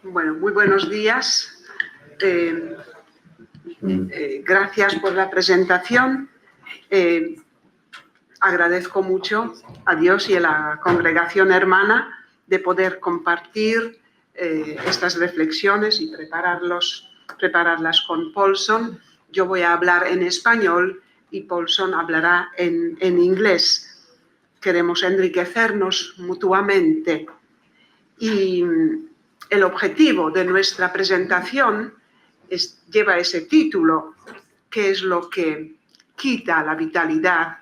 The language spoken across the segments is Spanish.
Bueno, muy buenos días. Gracias por la presentación. Agradezco mucho a Dios y a la congregación hermana de poder compartir estas reflexiones y prepararlas con Paulson. Yo voy a hablar en español y Paulson hablará en inglés. Queremos enriquecernos mutuamente. Y el objetivo de nuestra presentación lleva ese título, ¿qué es lo que quita la vitalidad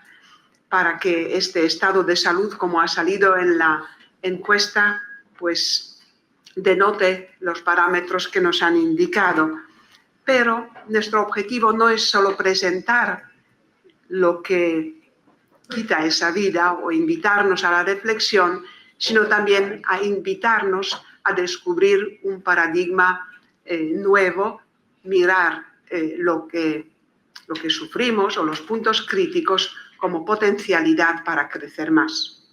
para que este estado de salud, como ha salido en la encuesta, pues denote los parámetros que nos han indicado? Pero nuestro objetivo no es solo presentar lo que quita esa vida o invitarnos a la reflexión, sino también a invitarnos a descubrir un paradigma nuevo, mirar lo que sufrimos o los puntos críticos como potencialidad para crecer más.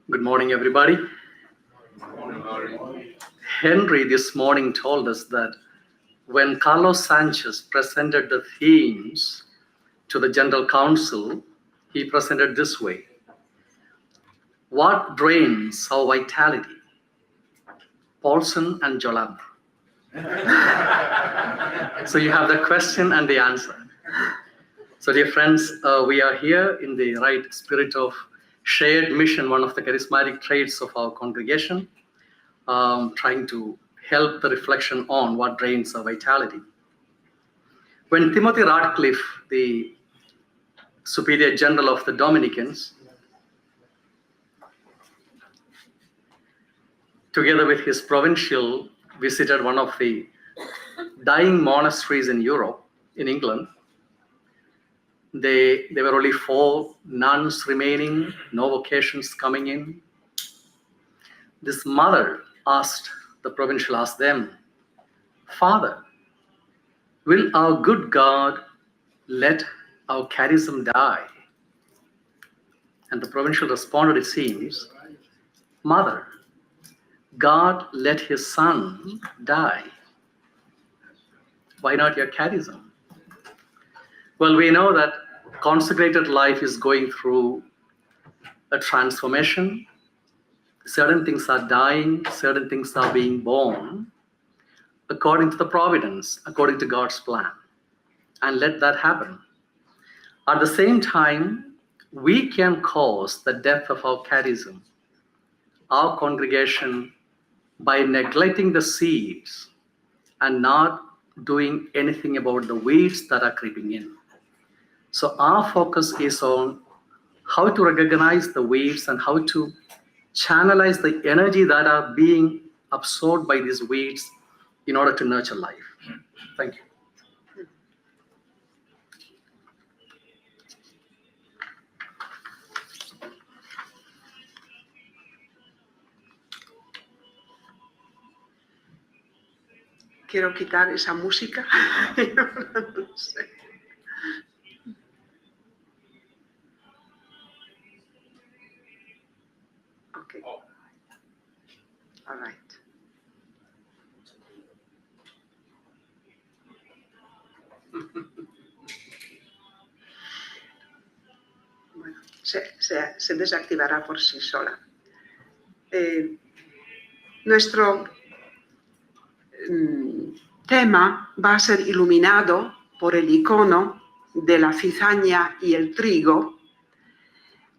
Good morning, everybody. Henry this morning told us that when Carlos Sanchez presented the themes to the General Council, he presented this way: what drains our vitality? Paulson and Jolanda. So you have the question and the answer. So dear friends, we are here in the right spirit of shared mission, one of the charismatic traits of our congregation, trying to help the reflection on what drains our vitality. When Timothy Radcliffe, the Superior General of the Dominicans, together with his provincial, visited one of the dying monasteries in Europe, in England, there were only 4 nuns remaining, no vocations coming in. This mother the provincial asked them, "Father, will our good God let our charism die?" And the provincial responded, it seems, "Mother, God let his son die. Why not your charism?" Well, we know that consecrated life is going through a transformation. Certain things are dying, certain things are being born according to the providence, according to God's plan. And let that happen. At the same time, we can cause the death of our charism, our congregation, by neglecting the seeds and not doing anything about the weeds that are creeping in. So our focus is on how to recognize the weeds and how to channelize the energy that are being absorbed by these weeds in order to nurture life. Thank you. Quiero quitar esa música. No sé. Okay. All right. Bueno, se desactivará por sí sola. Nuestro tema va a ser iluminado por el icono de la cizaña y el trigo,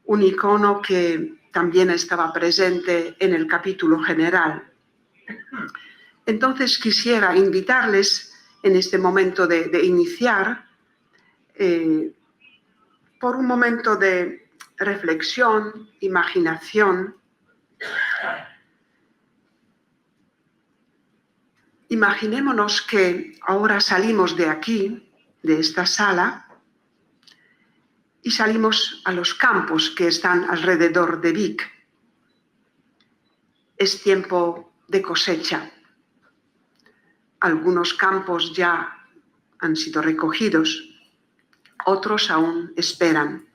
un icono que también estaba presente en el capítulo general. Entonces quisiera invitarles en este momento de iniciar por un momento de reflexión, imaginación. Imaginémonos que ahora salimos de aquí, de esta sala, y salimos a los campos que están alrededor de Vic. Es tiempo de cosecha. Algunos campos ya han sido recogidos, otros aún esperan.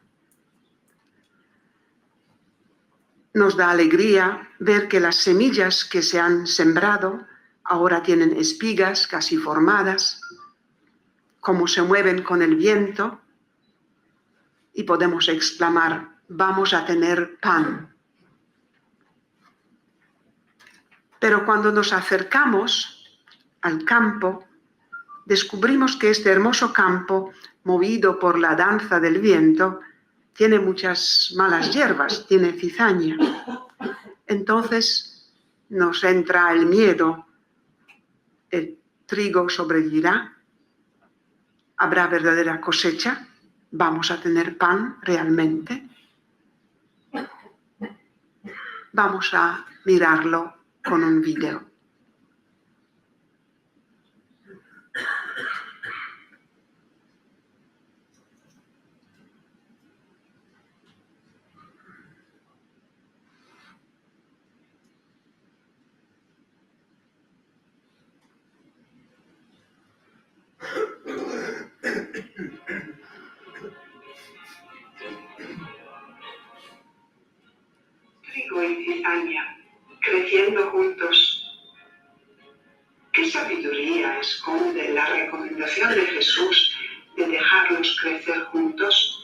Nos da alegría ver que las semillas que se han sembrado ahora tienen espigas casi formadas, cómo se mueven con el viento, y podemos exclamar: vamos a tener pan. Pero cuando nos acercamos al campo, descubrimos que este hermoso campo, movido por la danza del viento, tiene muchas malas hierbas, tiene cizaña. Entonces nos entra el miedo. ¿El trigo sobrevivirá? ¿Habrá verdadera cosecha? ¿Vamos a tener pan realmente? Vamos a mirarlo con un video. Trigo y cizaña, creciendo juntos. ¿Qué sabiduría esconde la recomendación de Jesús de dejarlos crecer juntos?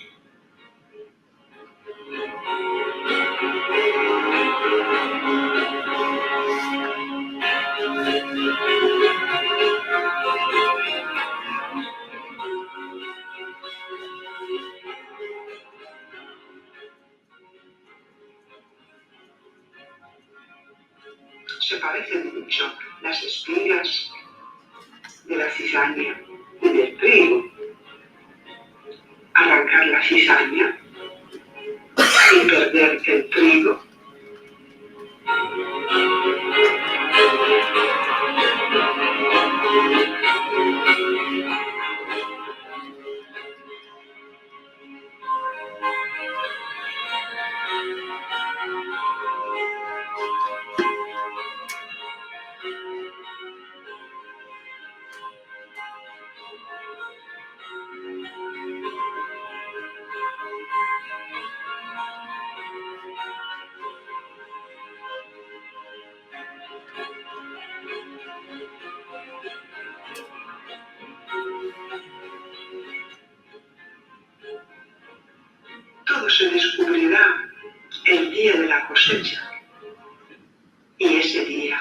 Se parecen mucho las espigas de la cizaña y del trigo. Arrancar la cizaña y perder el trigo. Todo se descubrirá el día de la cosecha, y ese día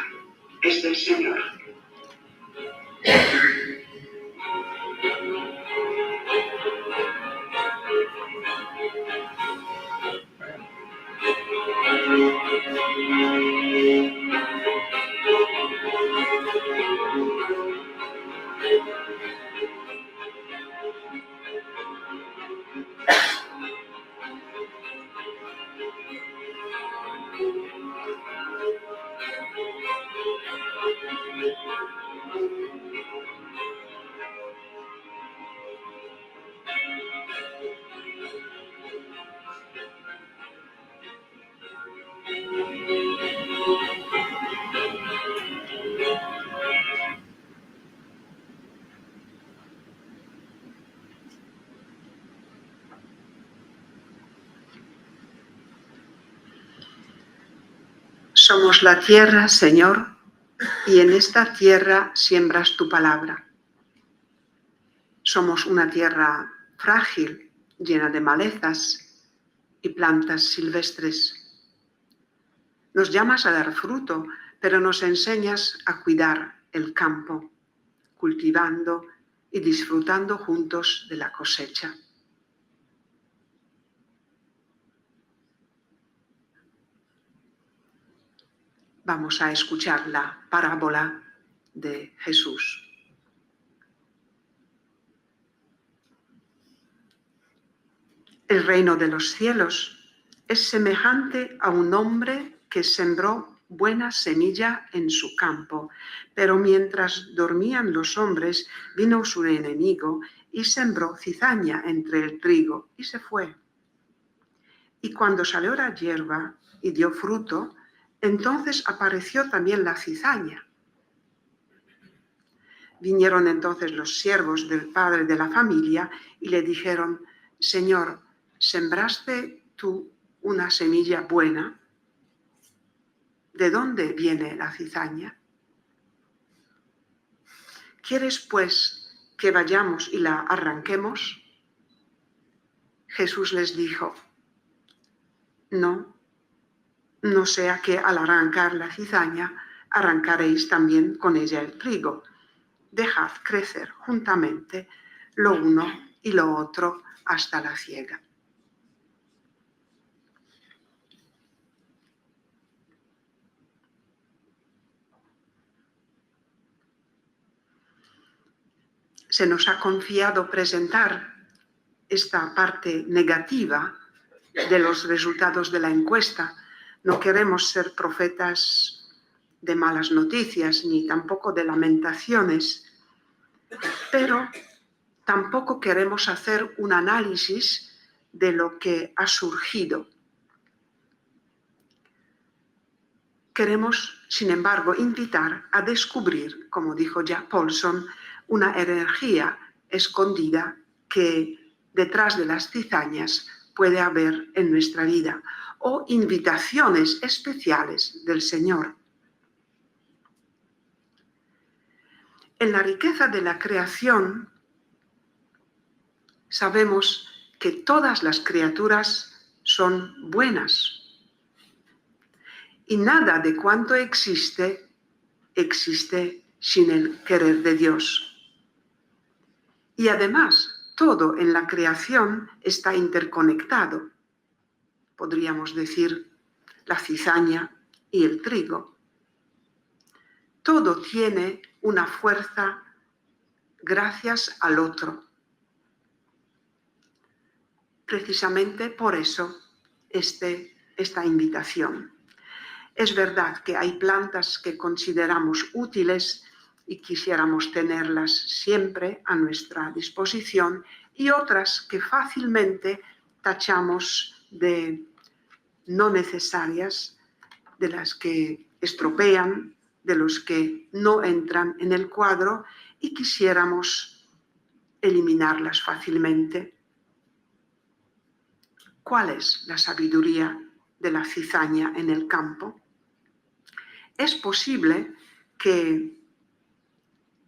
es del Señor. Somos la tierra, Señor, y en esta tierra siembras tu palabra. Somos una tierra frágil, llena de malezas y plantas silvestres. Nos llamas a dar fruto, pero nos enseñas a cuidar el campo, cultivando y disfrutando juntos de la cosecha. Vamos a escuchar la parábola de Jesús. El reino de los cielos es semejante a un hombre que sembró buena semilla en su campo, pero mientras dormían los hombres, vino su enemigo y sembró cizaña entre el trigo y se fue. Y cuando salió la hierba y dio fruto, entonces apareció también la cizaña. Vinieron entonces los siervos del padre de la familia y le dijeron: Señor, ¿sembraste tú una semilla buena? ¿de dónde viene la cizaña? ¿Quieres, pues, que vayamos y la arranquemos? Jesús les dijo, no sea que al arrancar la cizaña arrancaréis también con ella el trigo. Dejad crecer juntamente lo uno y lo otro hasta la siega. Se nos ha confiado presentar esta parte negativa de los resultados de la encuesta. No queremos ser profetas de malas noticias ni tampoco de lamentaciones, pero tampoco queremos hacer un análisis de lo que ha surgido. Queremos, sin embargo, invitar a descubrir, como dijo Jack Paulson, una energía escondida que detrás de las cizañas puede haber en nuestra vida, o invitaciones especiales del Señor. En la riqueza de la creación sabemos que todas las criaturas son buenas y nada de cuanto existe sin el querer de Dios. Y además, todo en la creación está interconectado. Podríamos decir, la cizaña y el trigo. Todo tiene una fuerza gracias al otro. Precisamente por eso esta invitación. Es verdad que hay plantas que consideramos útiles y quisiéramos tenerlas siempre a nuestra disposición, y otras que fácilmente tachamos de no necesarias, de las que estropean, de los que no entran en el cuadro y quisiéramos eliminarlas fácilmente. ¿Cuál es la sabiduría de la cizaña en el campo? Es posible que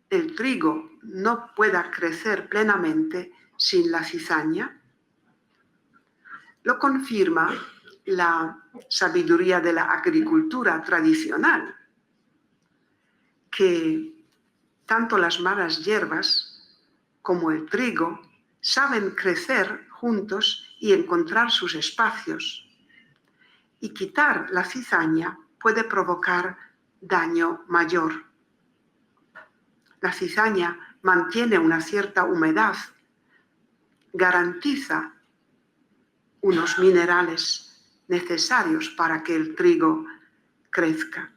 el trigo no pueda crecer plenamente sin la cizaña. Lo confirma la sabiduría de la agricultura tradicional, que tanto las malas hierbas como el trigo saben crecer juntos y encontrar sus espacios. Y quitar la cizaña puede provocar daño mayor. La cizaña mantiene una cierta humedad, garantiza unos minerales necesarios para que el trigo crezca.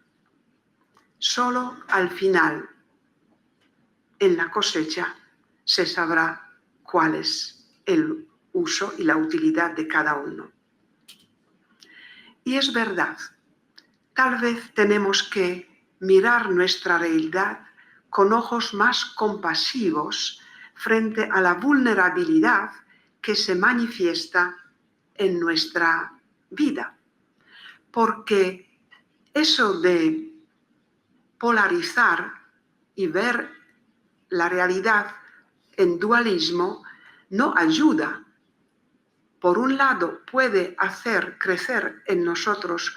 Solo al final, en la cosecha, se sabrá cuál es el uso y la utilidad de cada uno. Y es verdad, tal vez tenemos que mirar nuestra realidad con ojos más compasivos frente a la vulnerabilidad que se manifiesta en nuestra vida. Porque eso de polarizar y ver la realidad en dualismo no ayuda. Por un lado, puede hacer crecer en nosotros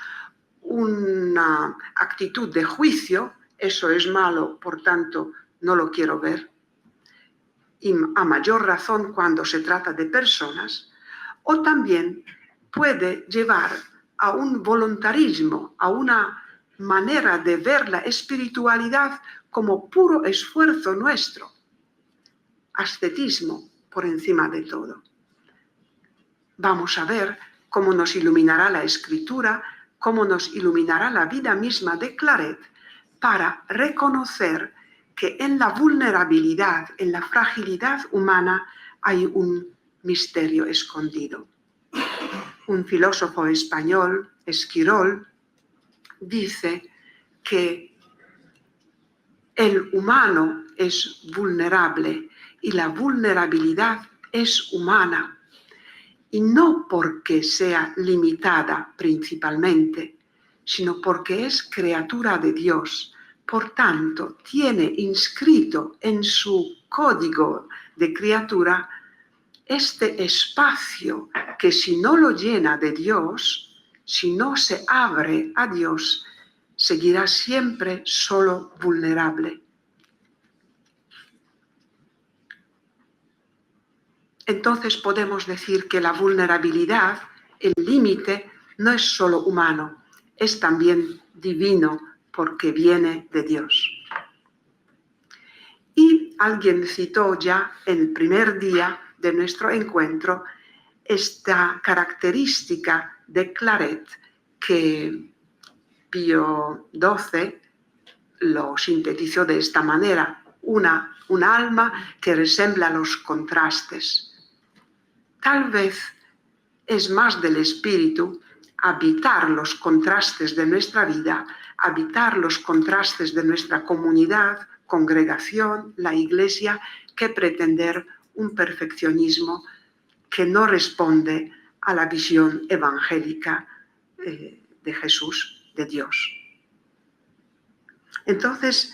una actitud de juicio, eso es malo, por tanto, no lo quiero ver, y a mayor razón cuando se trata de personas, o también puede llevar a un voluntarismo, a una manera de ver la espiritualidad como puro esfuerzo nuestro, ascetismo por encima de todo. Vamos a ver cómo nos iluminará la Escritura, cómo nos iluminará la vida misma de Claret para reconocer que en la vulnerabilidad, en la fragilidad humana, hay un misterio escondido. Un filósofo español, Esquirol, dice que el humano es vulnerable y la vulnerabilidad es humana. Y no porque sea limitada principalmente, sino porque es criatura de Dios. Por tanto, tiene inscrito en su código de criatura este espacio que si no lo llena de Dios, si no se abre a Dios, seguirá siempre solo vulnerable. Entonces podemos decir que la vulnerabilidad, el límite, no es solo humano, es también divino porque viene de Dios. Y alguien citó ya en el primer día de nuestro encuentro esta característica de Claret que Pío XII lo sintetizó de esta manera, un alma que resembla los contrastes. Tal vez es más del espíritu habitar los contrastes de nuestra vida, habitar los contrastes de nuestra comunidad, congregación, la iglesia, que pretender un perfeccionismo que no responde a la visión evangélica de Jesús, de Dios. Entonces,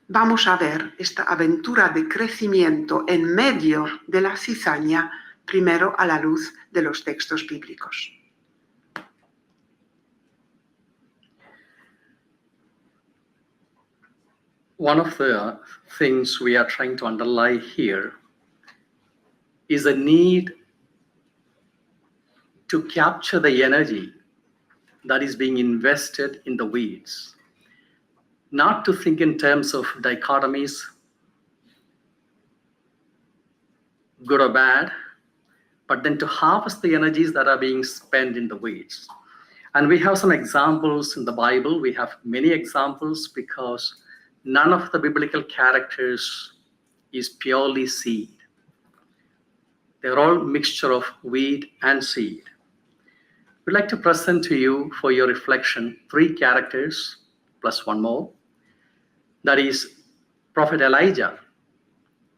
vamos a ver esta aventura de crecimiento en medio de la cizaña, primero a la luz de los textos bíblicos. One of the things we are trying to underline here is a need to capture the energy that is being invested in the weeds. Not to think in terms of dichotomies, good or bad, but then to harvest the energies that are being spent in the weeds. And we have some examples in the Bible. We have many examples because none of the biblical characters is purely seed. They're all mixture of weed and seed. We'd like to present to you for your reflection 3 characters plus one more. That is Prophet Elijah,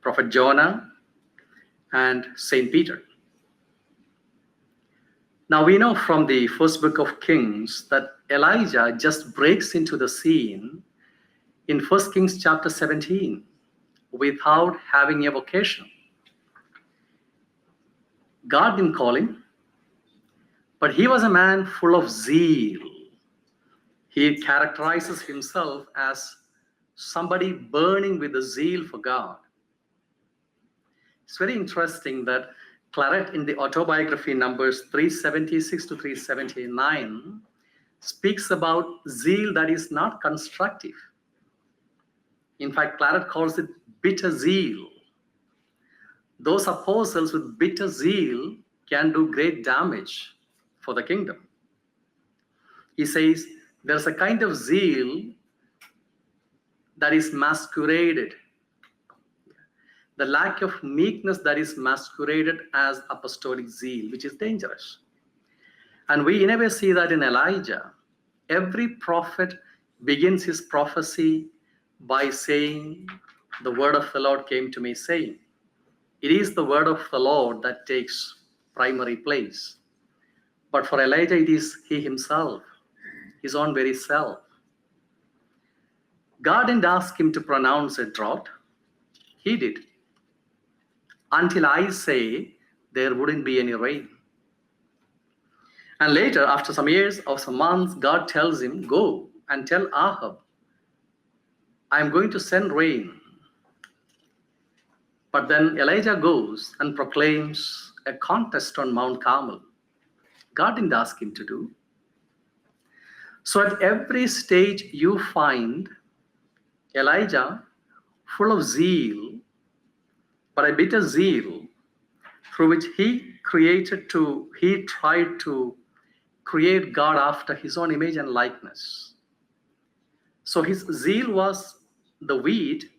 Prophet Jonah, and Saint Peter. Now we know from the first book of Kings that Elijah just breaks into the scene in 1 Kings chapter 17 without having a vocation. God didn't call him, but he was a man full of zeal. He characterizes himself as somebody burning with a zeal for God. It's very interesting that Claret in the autobiography numbers 376 to 379 speaks about zeal that is not constructive. In fact, Claret calls it bitter zeal. Those apostles with bitter zeal can do great damage for the kingdom. He says there's a kind of zeal that is masqueraded, the lack of meekness that is masqueraded as apostolic zeal, which is dangerous. And we in a way see that in Elijah. Every prophet begins his prophecy by saying, the word of the Lord came to me saying. It is the word of the Lord that takes primary place. But for Elijah, it is he himself, his own very self. God didn't ask him to pronounce a drought. He did. Until I say there wouldn't be any rain. And later, after some years or some months, God tells him, go and tell Ahab, I'm going to send rain. But then Elijah goes and proclaims a contest on Mount Carmel. God didn't ask him to do. So at every stage you find Elijah full of zeal, but a bitter zeal through which he tried to create God after his own image and likeness. So his zeal was the weed,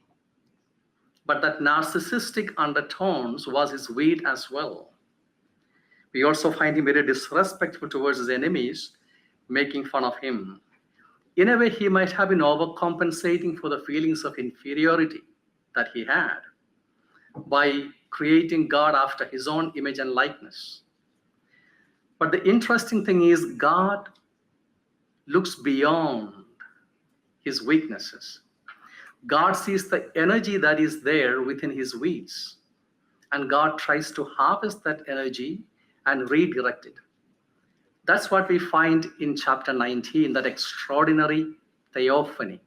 but that narcissistic undertones was his weed as well. We also find him very disrespectful towards his enemies, making fun of him. In a way, he might have been overcompensating for the feelings of inferiority that he had by creating God after his own image and likeness. But the interesting thing is God looks beyond his weaknesses. God sees the energy that is there within his weeds, and God tries to harvest that energy and redirect it. That's what we find in chapter 19, that extraordinary theophany.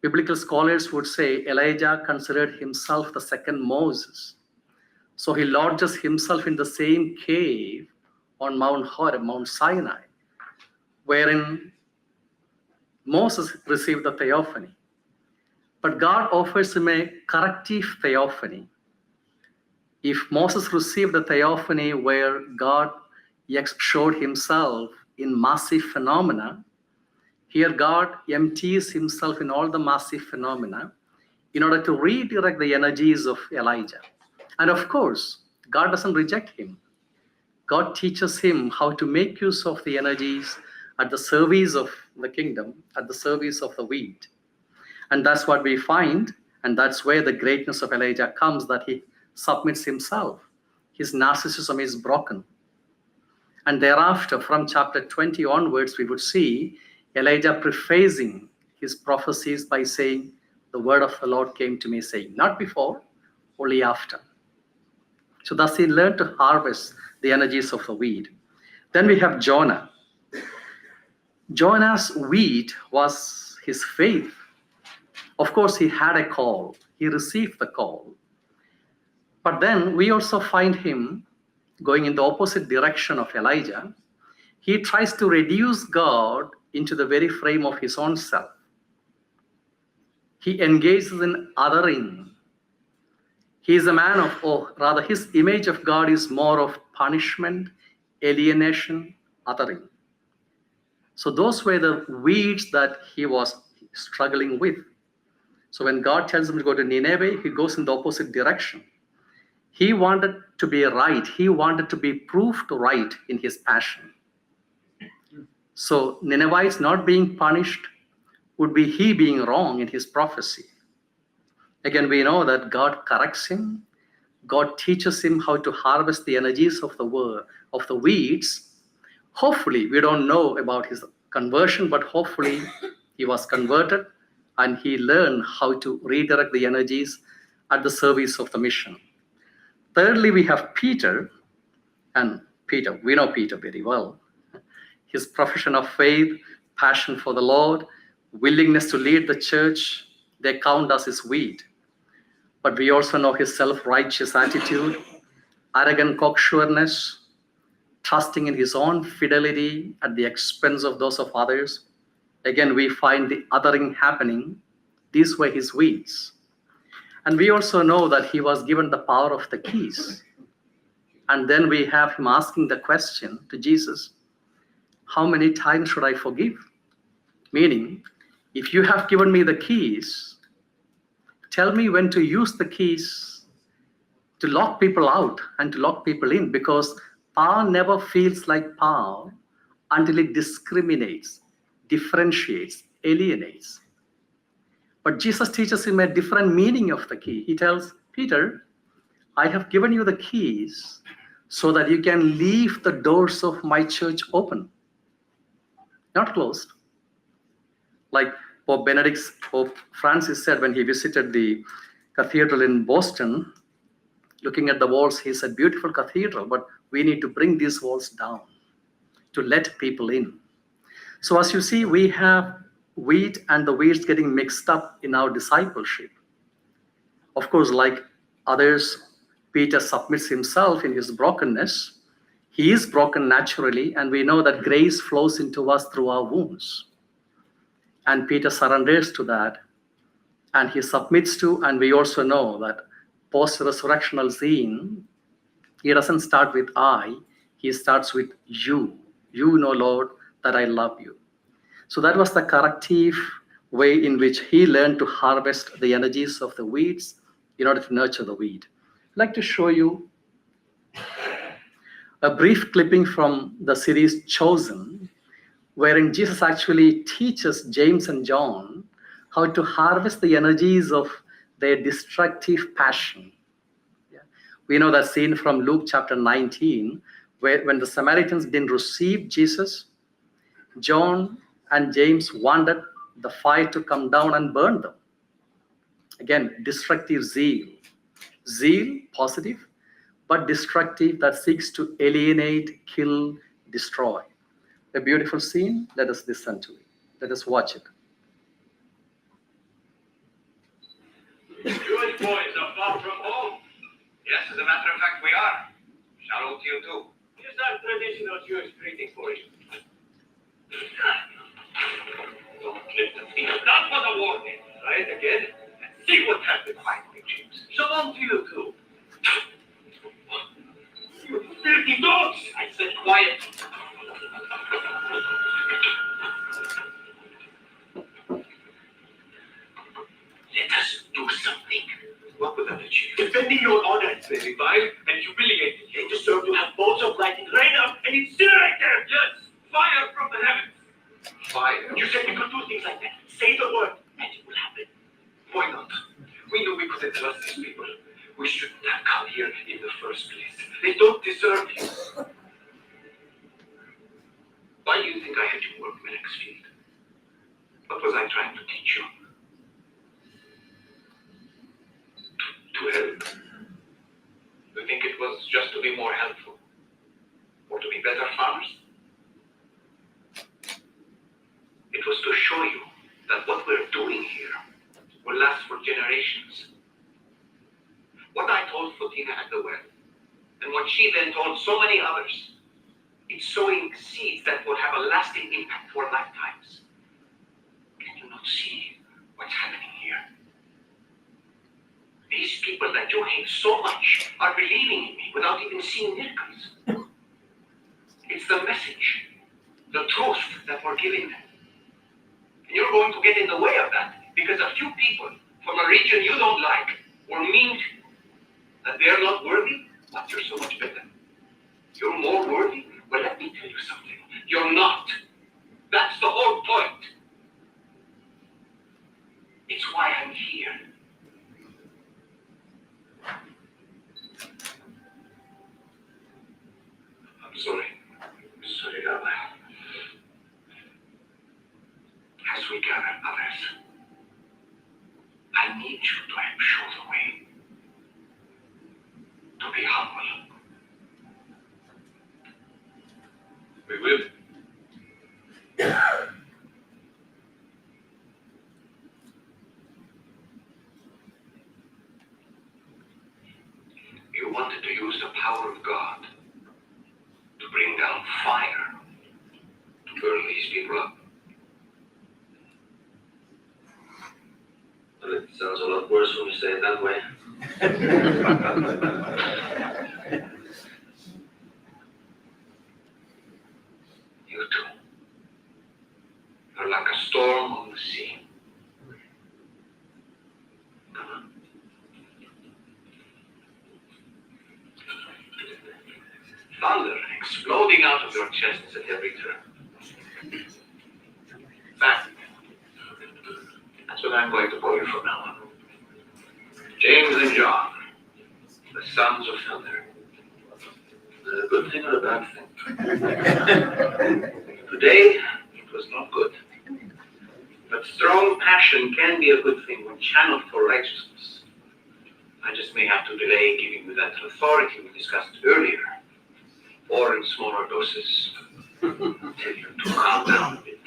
Biblical scholars would say Elijah considered himself the second Moses. So he lodges himself in the same cave on Mount Horeb, Mount Sinai, wherein Moses received the theophany. But God offers him a corrective theophany. If Moses received the theophany where God showed himself in massive phenomena, here God empties himself in all the massive phenomena in order to redirect the energies of Elijah. And of course, God doesn't reject him. God teaches him how to make use of the energies at the service of the kingdom, at the service of the wheat. And that's what we find, and that's where the greatness of Elijah comes, that he submits himself. His narcissism is broken. And thereafter, from chapter 20 onwards, we would see Elijah prefacing his prophecies by saying, the word of the Lord came to me saying, not before, only after. So thus he learned to harvest the energies of the weed. Then we have Jonah. Jonah's wheat was his faith. Of course, he had a call. He received the call. But then we also find him going in the opposite direction of Elijah. He tries to reduce God into the very frame of his own self. He engages in othering. He is a man of, or rather his image of God is more of punishment, alienation, othering. So those were the weeds that he was struggling with. So when God tells him to go to Nineveh, he goes in the opposite direction. He wanted to be right. He wanted to be proved right in his passion. So Ninevites not being punished would be he being wrong in his prophecy. Again, we know that God corrects him. God teaches him how to harvest the energies of the word, of the weeds. Hopefully, we don't know about his conversion, but hopefully he was converted and he learned how to redirect the energies at the service of the mission. Thirdly, we have Peter, and Peter, we know Peter very well. His profession of faith, passion for the Lord, willingness to lead the church, they count as his wheat. But we also know his self-righteous attitude, arrogant cocksureness, trusting in his own fidelity at the expense of those of others. Again, we find the othering happening. These were his weeds. And we also know that he was given the power of the keys. And then we have him asking the question to Jesus, how many times should I forgive? Meaning, if you have given me the keys, tell me when to use the keys to lock people out and to lock people in, because power never feels like power until it discriminates, differentiates, alienates. But Jesus teaches him a different meaning of the key. He tells Peter, I have given you the keys so that you can leave the doors of my church open, not closed. Like Pope Francis said when he visited the cathedral in Boston, looking at the walls, he said, beautiful cathedral, but we need to bring these walls down to let people in. So as you see, we have wheat and the weeds getting mixed up in our discipleship. Of course, like others, Peter submits himself in his brokenness. He is broken naturally, and we know that grace flows into us through our wounds. And Peter surrenders to that, and he submits to, and we also know that post-resurrectional scene, he doesn't start with I, he starts with you. You know, Lord, that I love you. So that was the corrective way in which he learned to harvest the energies of the weeds in order to nurture the weed. I'd like to show you a brief clipping from the series Chosen, wherein Jesus actually teaches James and John how to harvest the energies of their destructive passion. Yeah. We know that scene from Luke chapter 19, where when the Samaritans didn't receive Jesus, John and James wanted the fire to come down and burn them. Again, destructive zeal. Zeal, positive, but destructive, that seeks to alienate, kill, destroy. A beautiful scene. Let us listen to it. Let us watch it. Jewish boys are far from home. Yes, as a matter of fact, we are. Shalom to you too. Here's our traditional Jewish greeting for you. Don't lift the feet. That was a warning. Try it again and see what happens. Quietly, James. Shalom to you too. You filthy dogs! I said quiet. Let us do something. What would that achieve? Defending your honor. They revile and humiliate me. They deserve to have balls of lightning rain up and incinerate them. Yes, fire from the heavens. Fire. You said we could do things like that. Say the word and it will happen. Why not? We knew we couldn't trust these people. We shouldn't have come here in the first place. They don't deserve you. Why do you think I had you work Mannixfield? What was I trying to teach you? To help. You think it was just to be more helpful? Or to be better farmers? It was to show you that what we're doing here will last for generations. What I told Fatima at the well, and what she then told so many others, it's sowing seeds that will have a lasting impact for lifetimes. Can you not see what's happening here? These people that you hate so much are believing in me without even seeing miracles. It's the message, the truth that we're giving them. And you're going to get in the way of that because a few people from a region you don't like were mean to you. That they're not worthy, but you're so much better. You're more worthy? Well, let me tell you something. You're not. That's the whole point. It's why I'm here. I'm sorry. Sorry, Rabbi. As we gather others, I need you to help show the way. To be humble. We will. You wanted to use the power of God to bring down fire to burn these people up. Well, it sounds a lot worse when you say it that way. You too. You're like a storm on the sea. Come on. Thunder exploding out of your chests at every turn. Back. That's what I'm going to call you from now on. James and John, the sons of thunder. Is it a good thing or a bad thing? Today, it was not good. But strong passion can be a good thing when channeled for righteousness. I just may have to delay giving you that authority we discussed earlier, or in smaller doses, until you to calm down a bit.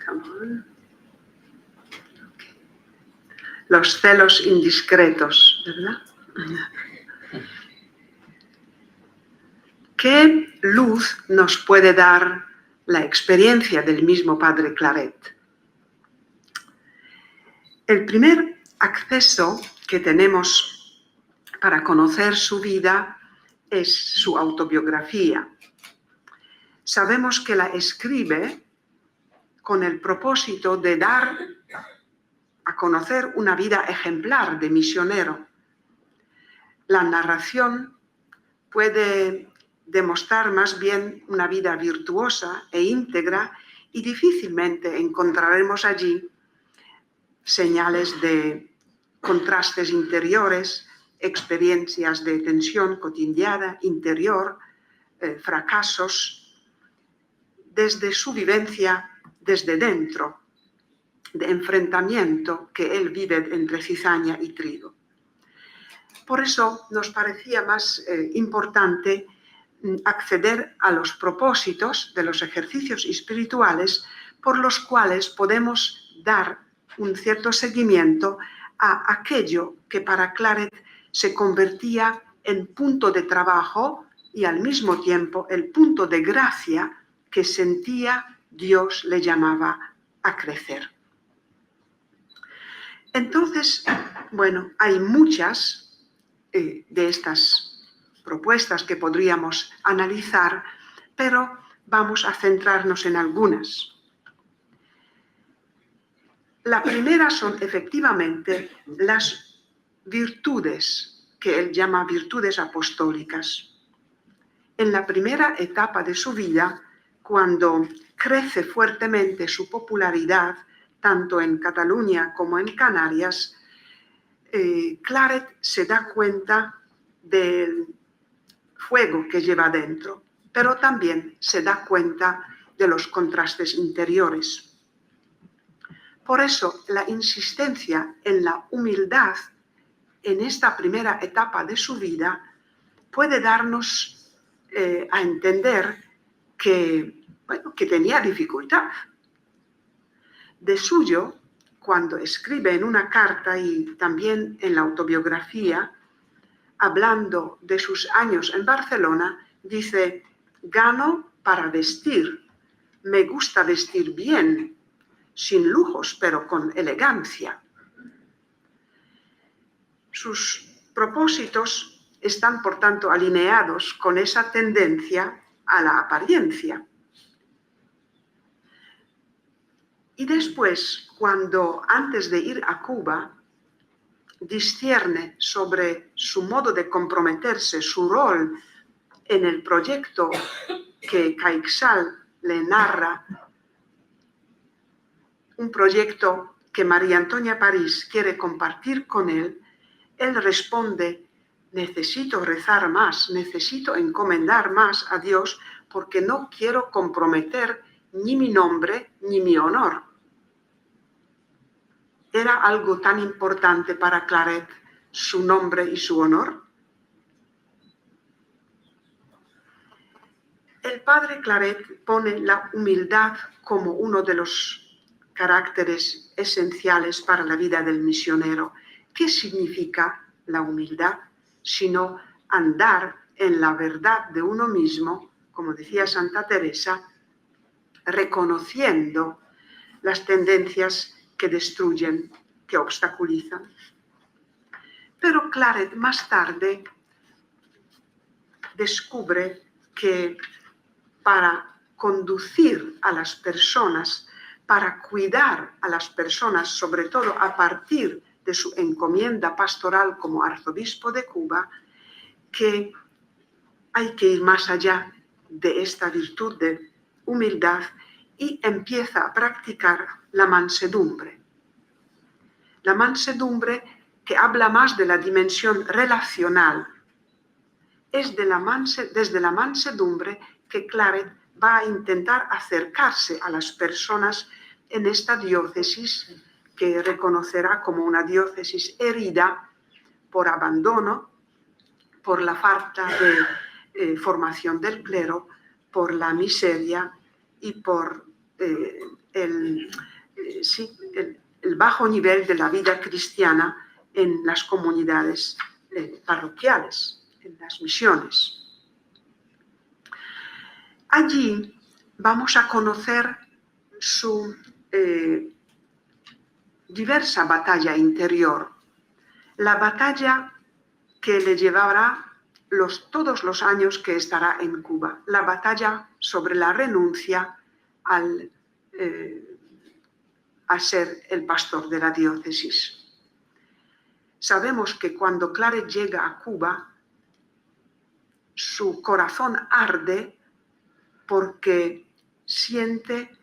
Come on. Okay. Los celos indiscretos, ¿verdad? ¿Qué luz nos puede dar la experiencia del mismo Padre Claret? El primer acceso que tenemos para conocer su vida es su autobiografía. Sabemos que la escribe con el propósito de dar a conocer una vida ejemplar de misionero. La narración puede demostrar más bien una vida virtuosa e íntegra y difícilmente encontraremos allí señales de contrastes interiores, experiencias de tensión cotidiana, interior, fracasos, desde su vivencia desde dentro, de enfrentamiento que él vive entre cizaña y trigo. Por eso nos parecía más importante acceder a los propósitos de los ejercicios espirituales por los cuales podemos dar un cierto seguimiento a aquello que para Claret se convertía en punto de trabajo y al mismo tiempo el punto de gracia que sentía Dios le llamaba a crecer. Entonces, bueno, hay muchas de estas propuestas que podríamos analizar, pero vamos a centrarnos en algunas. La primera son efectivamente las virtudes que él llama virtudes apostólicas. En la primera etapa de su vida, cuando crece fuertemente su popularidad, tanto en Cataluña como en Canarias, Claret se da cuenta del fuego que lleva dentro, pero también se da cuenta de los contrastes interiores. Por eso, la insistencia en la humildad en esta primera etapa de su vida puede darnos a entender que tenía dificultad. De suyo, cuando escribe en una carta y también en la autobiografía, hablando de sus años en Barcelona, dice: gano para vestir, me gusta vestir bien, sin lujos, pero con elegancia. Sus propósitos están, por tanto, alineados con esa tendencia a la apariencia. Y después, cuando antes de ir a Cuba, discierne sobre su modo de comprometerse, su rol en el proyecto que Caixal le narra, un proyecto que María Antonia París quiere compartir con él, él responde: necesito rezar más, necesito encomendar más a Dios porque no quiero comprometer ni mi nombre ni mi honor. ¿Era algo tan importante para Claret su nombre y su honor? El padre Claret pone la humildad como uno de los caracteres esenciales para la vida del misionero. ¿Qué significa la humildad? Sino andar en la verdad de uno mismo, como decía Santa Teresa, reconociendo las tendencias que destruyen, que obstaculizan. Pero Claret más tarde descubre que para conducir a las personas, para cuidar a las personas, sobre todo a partir de su encomienda pastoral como arzobispo de Cuba, que hay que ir más allá de esta virtud de humildad y empieza a practicar la mansedumbre. La mansedumbre que habla más de la dimensión relacional. Es desde la mansedumbre que Claret va a intentar acercarse a las personas en esta diócesis que reconocerá como una diócesis herida por abandono, por la falta de formación del clero, por la miseria y por el bajo nivel de la vida cristiana en las comunidades parroquiales, en las misiones. Allí vamos a conocer su diversa batalla interior, la batalla que le llevará todos los años que estará en Cuba. La batalla sobre la renuncia a ser el pastor de la diócesis. Sabemos que cuando Claret llega a Cuba, su corazón arde porque siente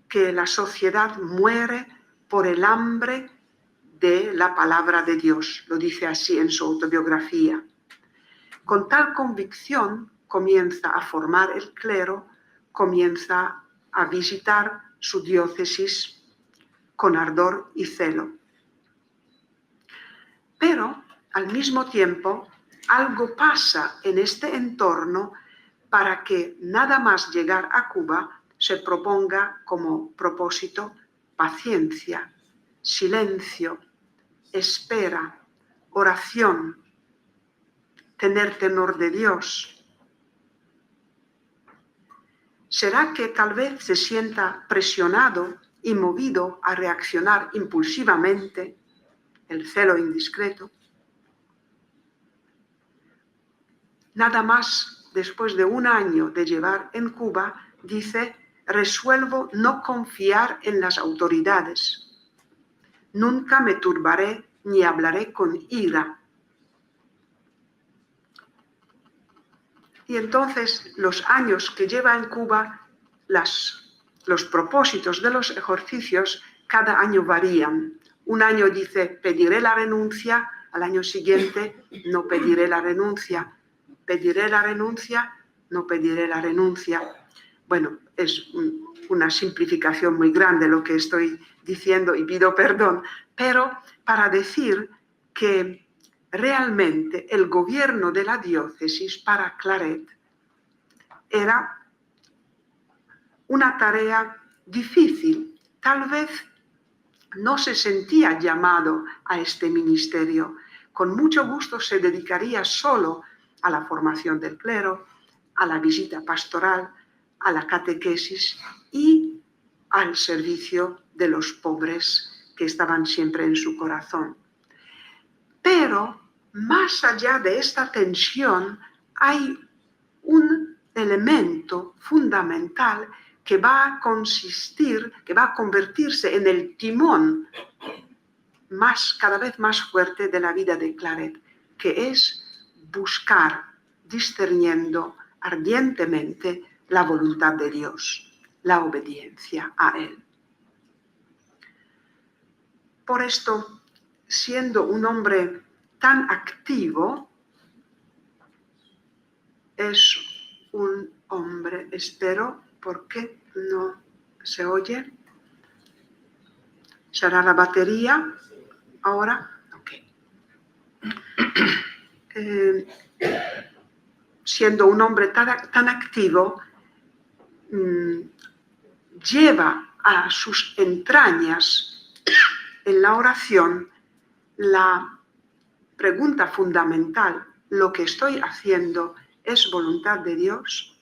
que la sociedad muere por el hambre de la palabra de Dios. Lo dice así en su autobiografía. Con tal convicción comienza a formar el clero, comienza a visitar su diócesis con ardor y celo. Pero, al mismo tiempo, algo pasa en este entorno para que nada más llegar a Cuba se proponga como propósito paciencia, silencio, espera, oración, tener temor de Dios. ¿Será que tal vez se sienta presionado y movido a reaccionar impulsivamente, el celo indiscreto? Nada más después de un año de llevar en Cuba, dice: resuelvo no confiar en las autoridades. Nunca me turbaré ni hablaré con ira. Y entonces los años que lleva en Cuba, los propósitos de los ejercicios cada año varían. Un año dice: pediré la renuncia, al año siguiente no pediré la renuncia. Pediré la renuncia, no pediré la renuncia. Bueno, es una simplificación muy grande lo que estoy diciendo y pido perdón, pero para decir que realmente el gobierno de la diócesis para Claret era una tarea difícil. Tal vez no se sentía llamado a este ministerio. Con mucho gusto se dedicaría solo a la formación del clero, a la visita pastoral, a la catequesis y al servicio de los pobres que estaban siempre en su corazón. Pero más allá de esta tensión hay un elemento fundamental que va a convertirse en el timón cada vez más fuerte de la vida de Claret, que es buscar, discerniendo ardientemente la voluntad de Dios, la obediencia a Él. Por esto, siendo un hombre tan activo, es un hombre, espero, ¿por qué no se oye? ¿Será la batería ahora? Ok. Siendo un hombre tan activo, lleva a sus entrañas en la oración la pregunta fundamental: ¿lo que estoy haciendo es voluntad de Dios?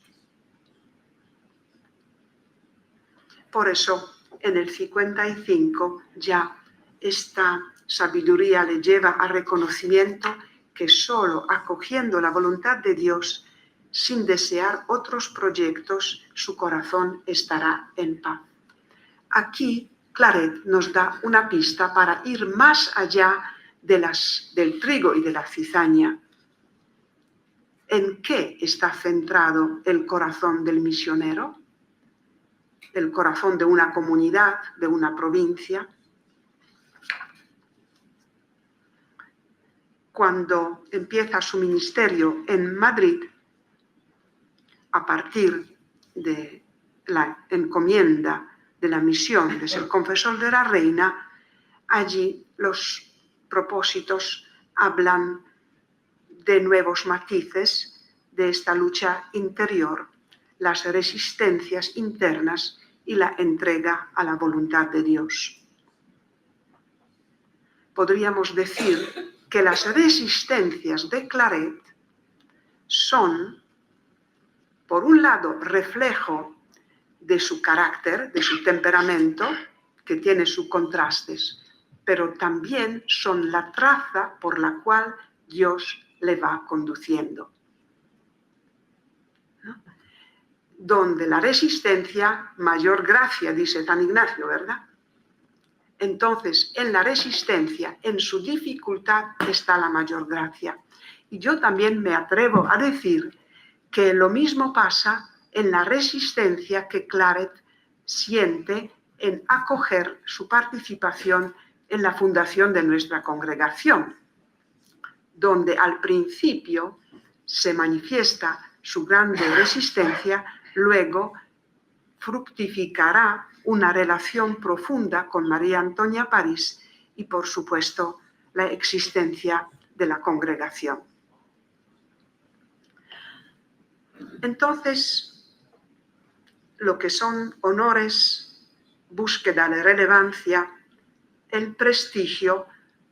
Por eso, en el 55 ya esta sabiduría le lleva al reconocimiento que solo acogiendo la voluntad de Dios, sin desear otros proyectos, su corazón estará en paz. Aquí Claret nos da una pista para ir más allá del trigo y de la cizaña. ¿En qué está centrado el corazón del misionero? El corazón de una comunidad, de una provincia. Cuando empieza su ministerio en Madrid, a partir de la encomienda de la misión de ser confesor de la reina, allí los propósitos hablan de nuevos matices de esta lucha interior, las resistencias internas y la entrega a la voluntad de Dios. Podríamos decir que las resistencias de Claret son, por un lado, reflejo de su carácter, de su temperamento, que tiene sus contrastes, pero también son la traza por la cual Dios le va conduciendo, ¿no? Donde la resistencia, mayor gracia, dice San Ignacio, ¿verdad? Entonces, en la resistencia, en su dificultad, está la mayor gracia. Y yo también me atrevo a decir que lo mismo pasa en la resistencia que Claret siente en acoger su participación en la fundación de nuestra congregación, donde al principio se manifiesta su grande resistencia, luego fructificará una relación profunda con María Antonia París y, por supuesto, la existencia de la congregación. Entonces, lo que son honores, búsqueda de relevancia, el prestigio,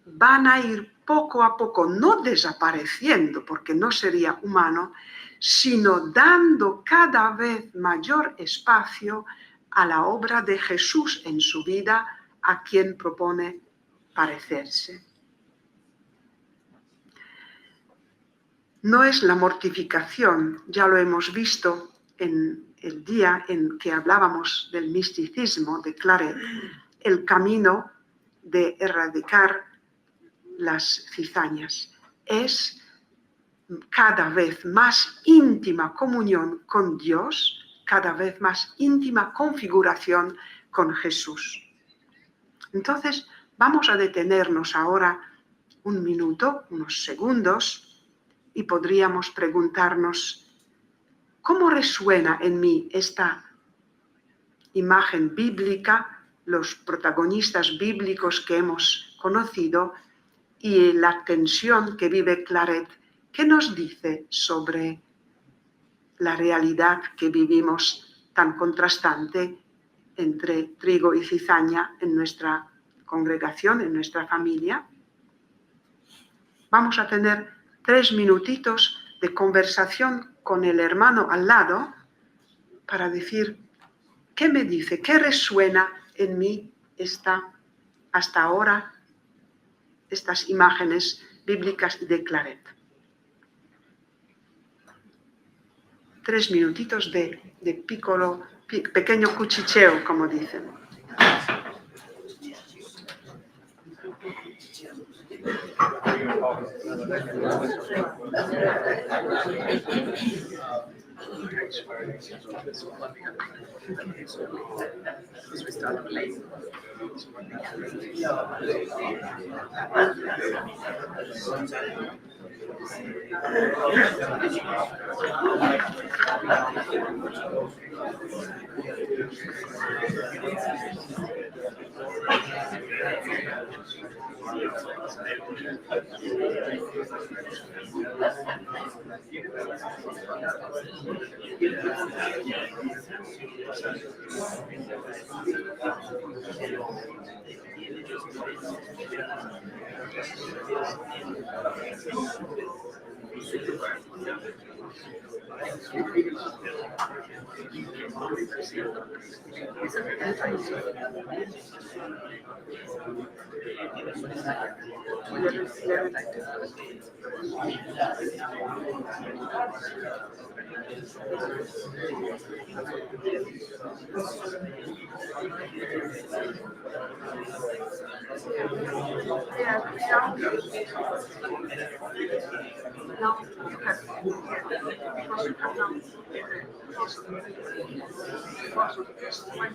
van a ir poco a poco, no desapareciendo, porque no sería humano, sino dando cada vez mayor espacio a la obra de Jesús en su vida, a quien propone parecerse. No es la mortificación, ya lo hemos visto en el día en que hablábamos del misticismo de Claret, el camino de erradicar las cizañas. Es cada vez más íntima comunión con Dios, cada vez más íntima configuración con Jesús. Entonces, vamos a detenernos ahora un minuto, unos segundos, y podríamos preguntarnos, ¿cómo resuena en mí esta imagen bíblica, los protagonistas bíblicos que hemos conocido y la tensión que vive Claret? ¿Qué nos dice sobre la realidad que vivimos tan contrastante entre trigo y cizaña en nuestra congregación, en nuestra familia? Vamos a tener 3 minutitos de conversación con el hermano al lado para decir, ¿qué me dice? ¿Qué resuena en mí hasta ahora estas imágenes bíblicas de Claret? 3 minutitos de pequeño cuchicheo, como dicen.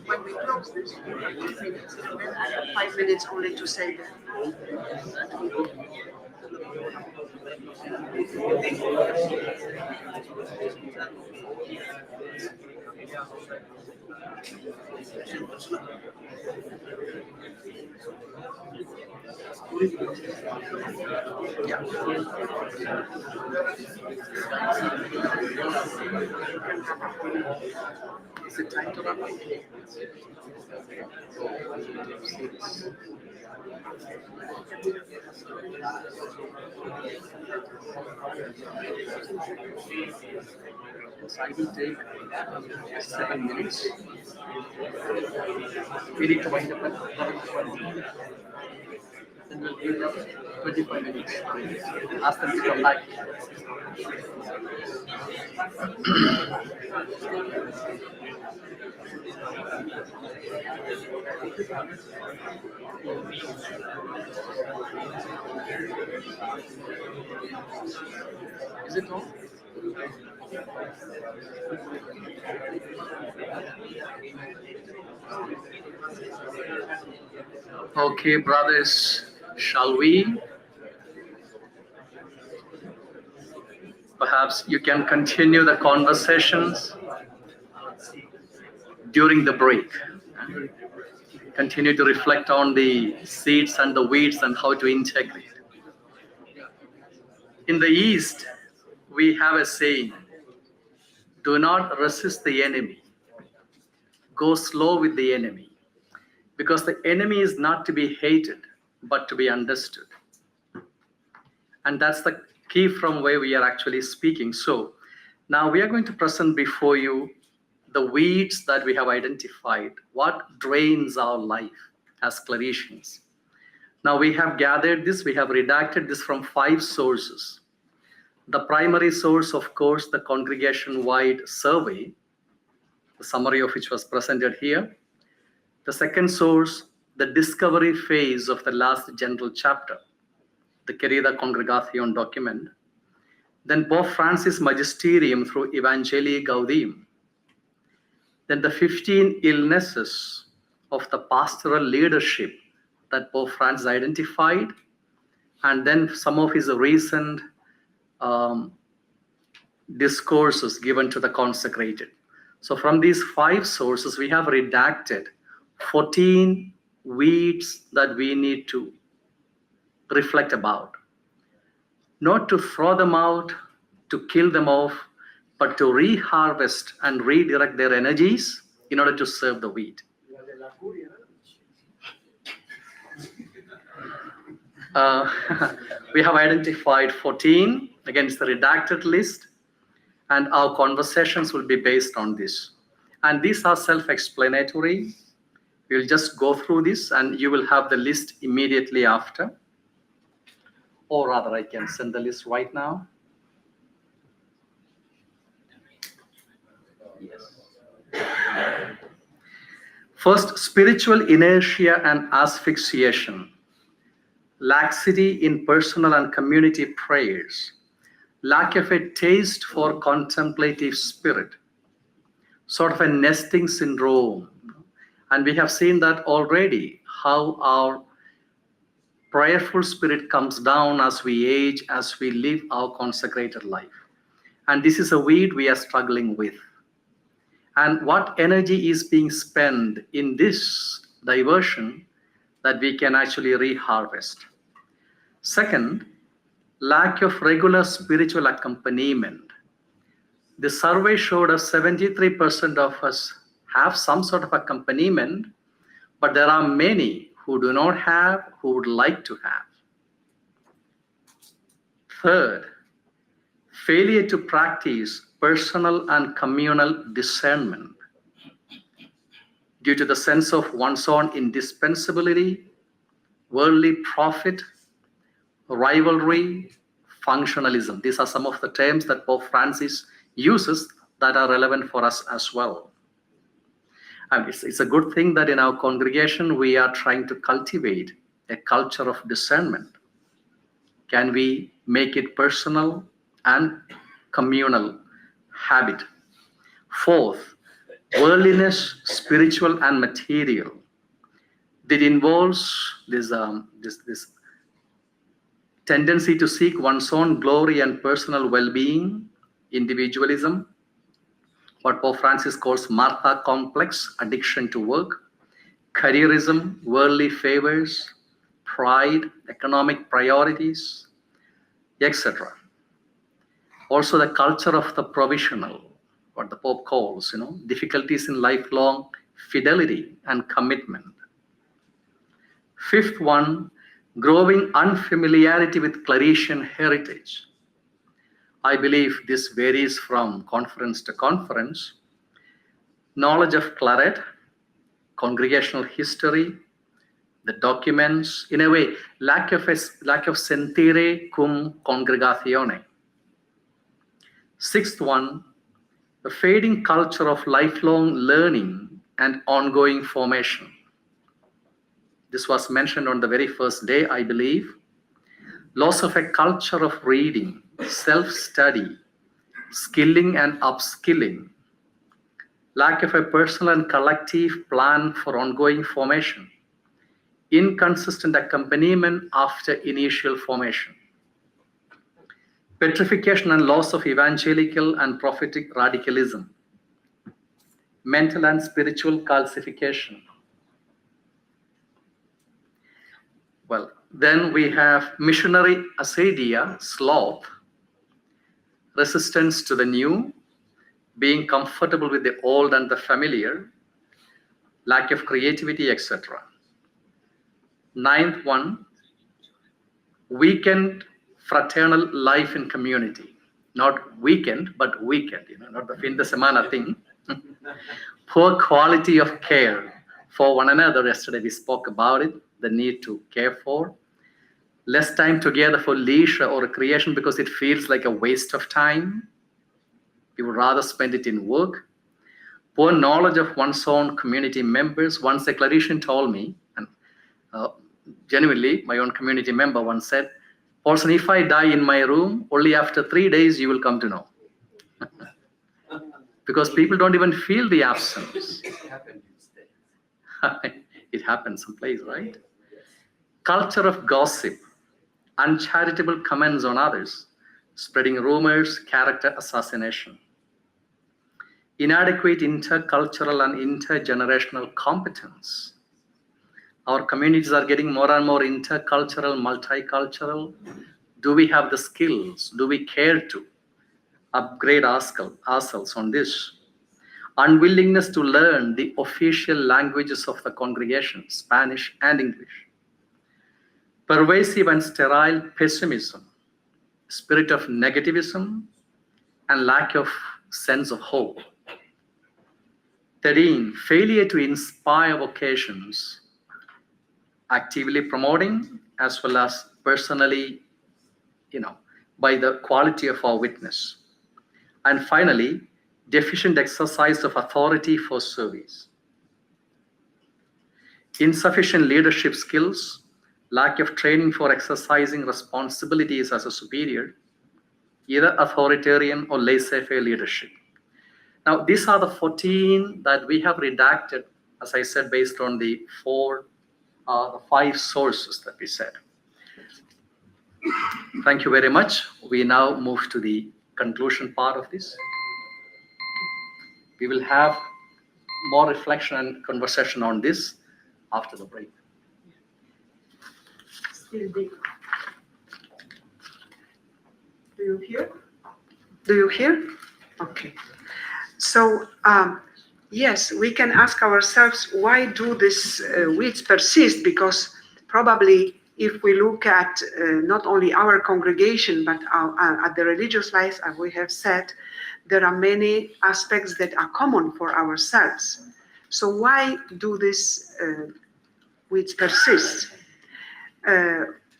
When we close this, we have 2 minutes, and then I have 5 minutes only to say that. Is it time to wrap up? So I will take 7 minutes. We need to wind up at 12:20. Then we'll give them 25 minutes. Ask them to come back. Is it on? Okay, brothers, shall we? Perhaps you can continue the conversations during the break. Continue to reflect on the seeds and the weeds and how to integrate. In the East, we have a saying, do not resist the enemy. Go slow with the enemy. Because the enemy is not to be hated, but to be understood. And that's the key from where we are actually speaking. So now we are going to present before you the weeds that we have identified, what drains our life as clinicians. Now we have gathered this, we have redacted this from 5 sources. The primary source, of course, the congregation-wide survey, the summary of which was presented here. The second source, the discovery phase of the last general chapter, the Querida Congregación document. Then Pope Francis' Magisterium through Evangelii Gaudium. Then the 15 illnesses of the pastoral leadership that Pope Francis identified, and then some of his recent discourses given to the consecrated. So from these 5 sources, we have redacted 14 weeds that we need to reflect about. Not to throw them out, to kill them off, but to reharvest and redirect their energies in order to serve the wheat. We have identified 14. Again, it's the redacted list, and our conversations will be based on this. And these are self-explanatory. We'll just go through this, and you will have the list immediately after. Or rather, I can send the list right now. Yes. First, spiritual inertia and asphyxiation. Laxity in personal and community prayers. Lack of a taste for contemplative spirit. Sort of a nesting syndrome. And we have seen that already, how our prayerful spirit comes down as we age, as we live our consecrated life. And this is a weed we are struggling with. And what energy is being spent in this diversion that we can actually reharvest. Second, lack of regular spiritual accompaniment. The survey showed us 73% of us have some sort of accompaniment, but there are many who do not have, who would like to have. Third, failure to practice personal and communal discernment due to the sense of one's own indispensability, worldly profit, rivalry, functionalism. These are some of the terms that Pope Francis uses that are relevant for us as well. And it's a good thing that in our congregation, we are trying to cultivate a culture of discernment. Can we make it personal and communal habit? Fourth, worldliness, spiritual and material. That involves this tendency to seek one's own glory and personal well-being, individualism, what Pope Francis calls Martha complex, addiction to work, careerism, worldly favors, pride, economic priorities, etc. Also the culture of the provisional, what the Pope calls, difficulties in lifelong fidelity and commitment. Fifth one, growing unfamiliarity with Claretian heritage. I believe this varies from conference to conference. Knowledge of Claret, congregational history, the documents, in a way, lack of sentire cum congregatione. Sixth one, the fading culture of lifelong learning and ongoing formation. This was mentioned on the very first day, I believe. Loss of a culture of reading, self-study, skilling and upskilling. Lack of a personal and collective plan for ongoing formation. Inconsistent accompaniment after initial formation. Petrification and loss of evangelical and prophetic radicalism. Mental and spiritual calcification. Well, then we have missionary acedia, sloth, resistance to the new, being comfortable with the old and the familiar, lack of creativity, etc. Ninth one, weakened fraternal life in community. Not weekend, but weekend, not the fin de semana thing. Poor quality of care for one another. Yesterday we spoke about it, the need to care for. Less time together for leisure or recreation because it feels like a waste of time. You would rather spend it in work. Poor knowledge of one's own community members. Once a clerician told me, and genuinely, my own community member once said, "Paulson, if I die in my room, only after 3 days you will come to know." Because people don't even feel the absence. It happens someplace, right? Culture of gossip, uncharitable comments on others, spreading rumors, character assassination. Inadequate intercultural and intergenerational competence. Our communities are getting more and more intercultural, multicultural. Do we have the skills? Do we care to upgrade ourselves on this? Unwillingness to learn the official languages of the congregation, Spanish and English. Pervasive and sterile pessimism, spirit of negativism, and lack of sense of hope. 13, failure to inspire vocations, actively promoting as well as personally, by the quality of our witness. And finally, deficient exercise of authority for service. Insufficient leadership skills, lack of training for exercising responsibilities as a superior, either authoritarian or laissez-faire leadership. Now, these are the 14 that we have redacted, as I said, based on the 5 sources that we said. Thank you very much. We now move to the conclusion part of this. We will have more reflection and conversation on this after the break. Still deep. Do you hear? Do you hear? Okay. So, yes, we can ask ourselves, why do these weeds persist? Because probably if we look at not only our congregation, but at the religious life, as we have said, there are many aspects that are common for ourselves. So why do these weeds persist?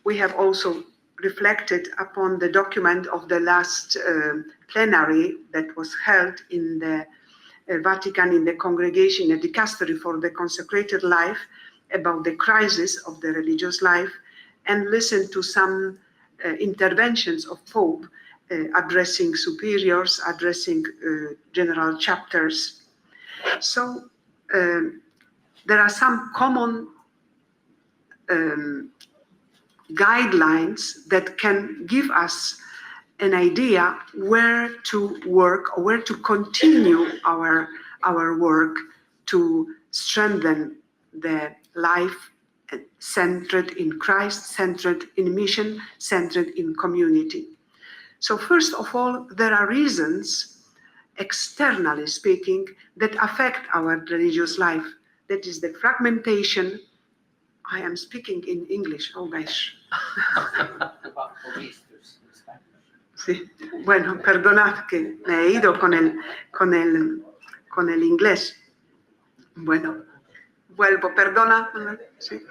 We have also reflected upon the document of the last plenary that was held in the Vatican, in the congregation, a dicastery for the consecrated life, about the crisis of the religious life, and listened to some interventions of Pope addressing superiors, addressing general chapters. So there are some common guidelines that can give us an idea where to work or where to continue our work to strengthen the life centered in Christ, centered in mission, centered in community. So first of all, there are reasons, externally speaking, that affect our religious life. That is the fragmentation. I am speaking in English, oh gosh. Sí. Bueno, perdonad que me he ido con el inglés. Bueno, Vuelvo, perdona. Sí.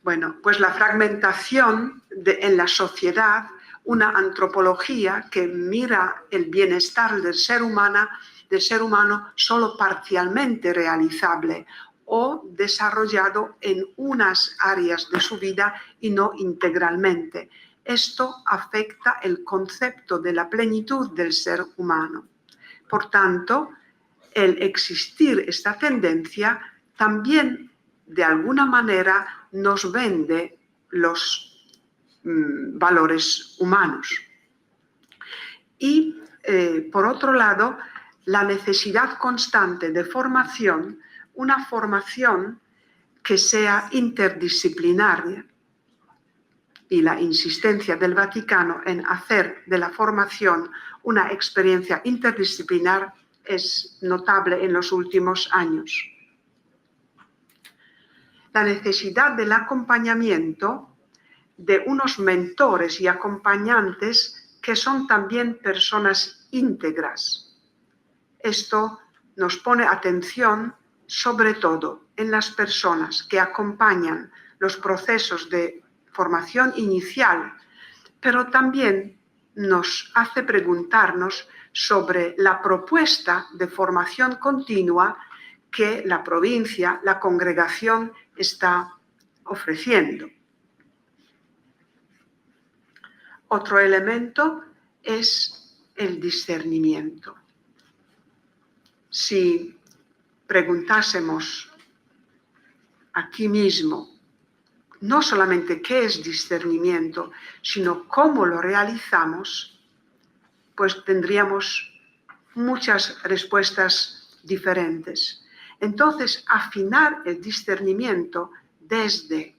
Bueno, pues la fragmentación en la sociedad, una antropología que mira el bienestar del ser humano solo parcialmente realizable o desarrollado en unas áreas de su vida y no integralmente. Esto afecta el concepto de la plenitud del ser humano. Por tanto, el existir esta tendencia también de alguna manera nos vende los valores humanos. Y por otro lado, la necesidad constante de formación, una formación que sea interdisciplinaria, y la insistencia del Vaticano en hacer de la formación una experiencia interdisciplinar es notable en los últimos años. La necesidad del acompañamiento de unos mentores y acompañantes que son también personas íntegras. Esto nos pone atención sobre todo en las personas que acompañan los procesos de formación inicial, pero también nos hace preguntarnos sobre la propuesta de formación continua que la provincia, la congregación está ofreciendo. Otro elemento es el discernimiento. Si preguntásemos aquí mismo, no solamente qué es discernimiento, sino cómo lo realizamos, pues tendríamos muchas respuestas diferentes. Entonces, afinar el discernimiento desde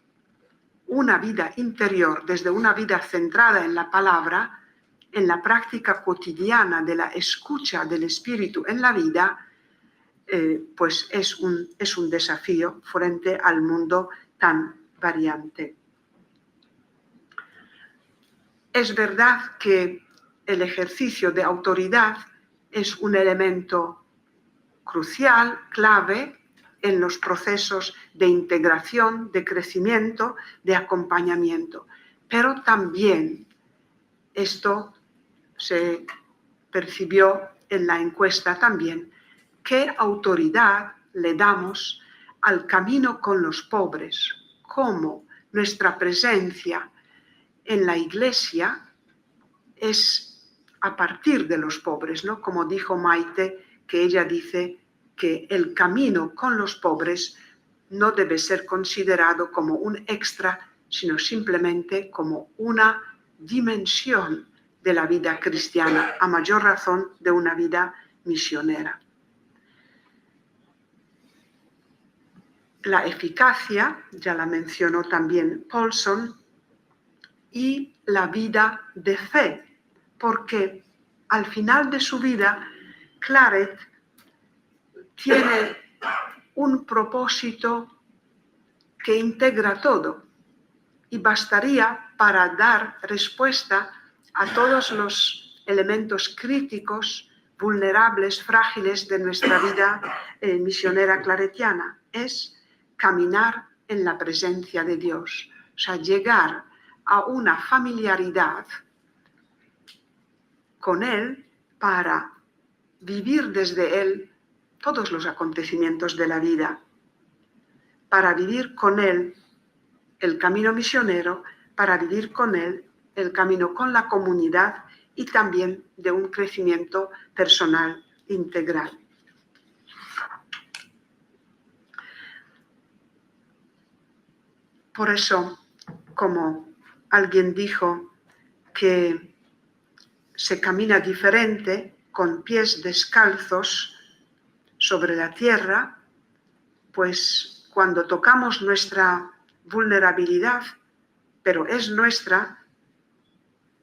una vida interior, desde una vida centrada en la palabra, en la práctica cotidiana de la escucha del Espíritu en la vida, pues es un desafío frente al mundo tan variante. Es verdad que el ejercicio de autoridad es un elemento crucial, clave, en los procesos de integración, de crecimiento, de acompañamiento. Pero también esto se percibió en la encuesta también, qué autoridad le damos al camino con los pobres, cómo nuestra presencia en la iglesia es a partir de los pobres, ¿no? Como dijo Maite, que ella dice que el camino con los pobres no debe ser considerado como un extra, sino simplemente como una dimensión de la vida cristiana, a mayor razón de una vida misionera. La eficacia, ya la mencionó también Paulson, y la vida de fe, porque al final de su vida, Claret tiene un propósito que integra todo y bastaría para dar respuesta a todos los elementos críticos, vulnerables, frágiles de nuestra vida misionera claretiana. Es caminar en la presencia de Dios, o sea, llegar a una familiaridad con Él para vivir desde Él todos los acontecimientos de la vida, para vivir con Él el camino misionero, para vivir con Él el camino con la comunidad y también de un crecimiento personal integral. Por eso, como alguien dijo que se camina diferente con pies descalzos sobre la tierra, pues cuando tocamos nuestra vulnerabilidad, pero es nuestra,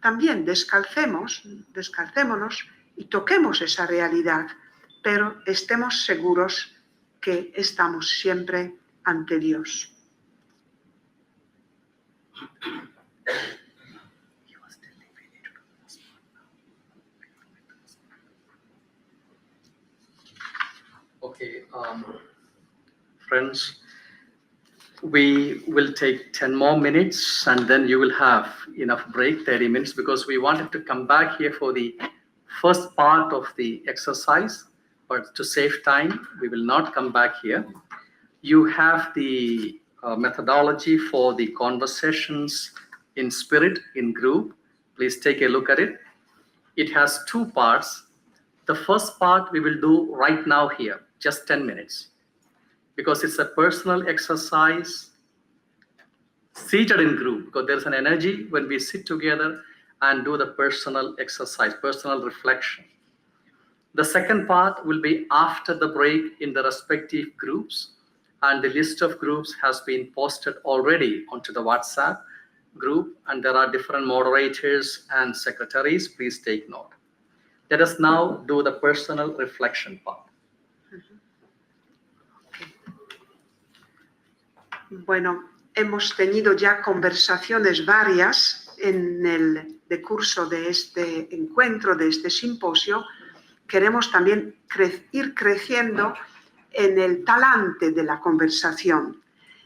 también descalcémonos y toquemos esa realidad, pero estemos seguros que estamos siempre ante Dios. Okay, Friends, we will take 10 more minutes and then you will have enough break, 30 minutes, because we wanted to come back here for the first part of the exercise, but to save time, we will not come back here. You have the methodology for the conversations in spirit, in group. Please take a look at it. It has two parts. The first part we will do right now here, just 10 minutes, because it's a personal exercise seated in group, because there's an energy when we sit together and do the personal exercise, personal reflection. The second part will be after the break in the respective groups, and the list of groups has been posted already onto the WhatsApp group, and there are different moderators and secretaries. Please take note. Let us now do the personal reflection part. Bueno, hemos tenido ya conversaciones varias en el decurso de este encuentro, de este simposio. Queremos también ir creciendo en el talante de la conversación.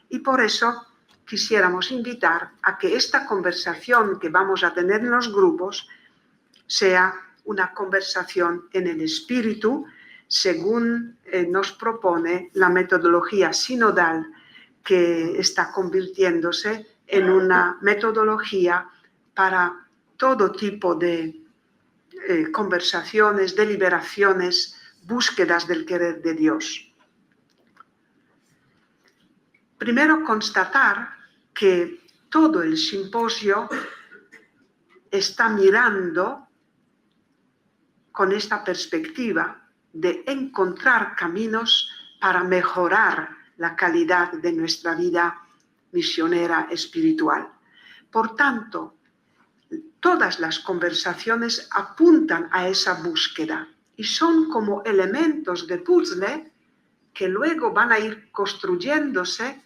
Y por eso quisiéramos invitar a que esta conversación que vamos a tener en los grupos sea una conversación en el espíritu, según nos propone la metodología sinodal, que está convirtiéndose en una metodología para todo tipo de conversaciones, deliberaciones, búsquedas del querer de Dios. Primero, constatar que todo el simposio está mirando con esta perspectiva de encontrar caminos para mejorar la calidad de nuestra vida misionera espiritual. Por tanto, todas las conversaciones apuntan a esa búsqueda y son como elementos de puzzle que luego van a ir construyéndose,